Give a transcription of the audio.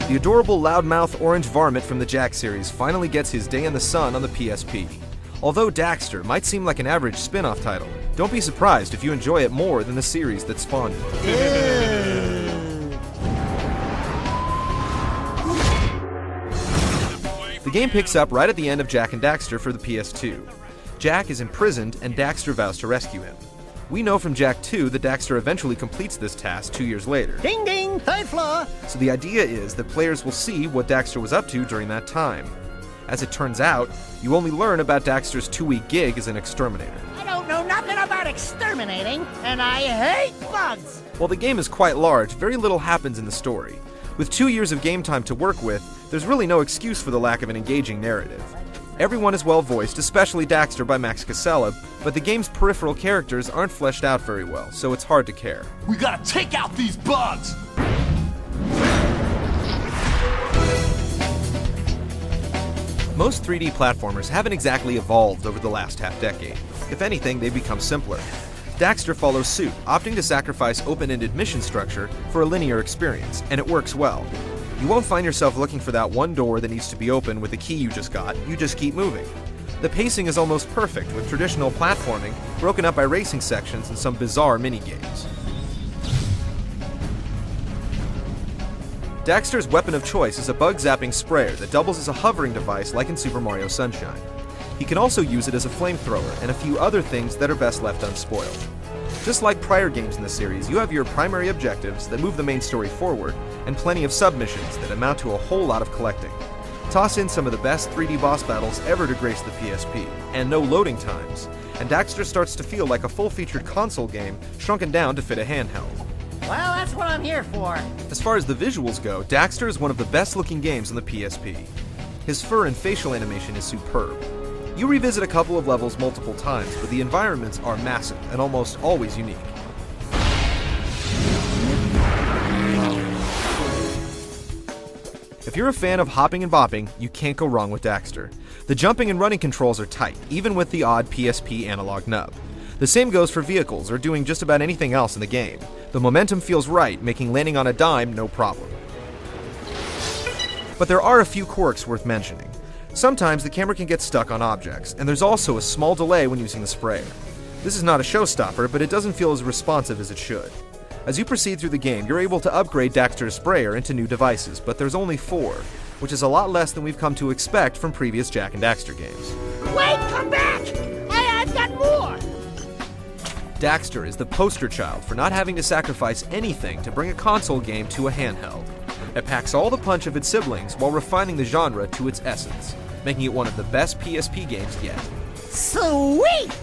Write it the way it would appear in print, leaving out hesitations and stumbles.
The adorable loudmouth orange varmint from the Jak series finally gets his day in the sun on the PSP. Although Daxter might seem like an average spin-off title, don't be surprised if you enjoy it more than the series that spawned it. The game picks up right at the end of Jak and Daxter for the PS2. Jak is imprisoned and Daxter vows to rescue him. We know from Jak II that Daxter eventually completes this task 2 years later. Ding ding, third floor! So the idea is that players will see what Daxter was up to during that time. As it turns out, you only learn about Daxter's 2-week gig as an exterminator. I don't know nothing about exterminating, and I hate bugs! While the game is quite large, very little happens in the story. With 2 years of game time to work with, there's really no excuse for the lack of an engaging narrative. Everyone is well voiced, especially Daxter by Max Casella, but the game's peripheral characters aren't fleshed out very well, so it's hard to care. We gotta take out these bugs! Most 3D platformers haven't exactly evolved over the last half-decade. If anything, they've become simpler. Daxter follows suit, opting to sacrifice open-ended mission structure for a linear experience, and it works well. You won't find yourself looking for that one door that needs to be open with the key you just got, you just keep moving. The pacing is almost perfect, with traditional platforming broken up by racing sections and some bizarre mini-games. Daxter's weapon of choice is a bug-zapping sprayer that doubles as a hovering device like in Super Mario Sunshine. He can also use it as a flamethrower and a few other things that are best left unspoiled. Just like prior games in the series, you have your primary objectives that move the main story forward, and plenty of submissions that amount to a whole lot of collecting. Toss in some of the best 3D boss battles ever to grace the PSP, and no loading times, and Daxter starts to feel like a full-featured console game shrunken down to fit a handheld. Well, that's what I'm here for. As far as the visuals go, Daxter is one of the best-looking games on the PSP. His fur and facial animation is superb. You revisit a couple of levels multiple times, but the environments are massive and almost always unique. If you're a fan of hopping and bopping, you can't go wrong with Daxter. The jumping and running controls are tight, even with the odd PSP analog nub. The same goes for vehicles or doing just about anything else in the game. The momentum feels right, making landing on a dime no problem. But there are a few quirks worth mentioning. Sometimes the camera can get stuck on objects, and there's also a small delay when using the sprayer. This is not a showstopper, but it doesn't feel as responsive as it should. As you proceed through the game, you're able to upgrade Daxter's sprayer into new devices, but there's only 4, which is a lot less than we've come to expect from previous Jak and Daxter games. Wait, come back! I've got more! Daxter is the poster child for not having to sacrifice anything to bring a console game to a handheld. It packs all the punch of its siblings while refining the genre to its essence, making it one of the best PSP games yet. Sweet!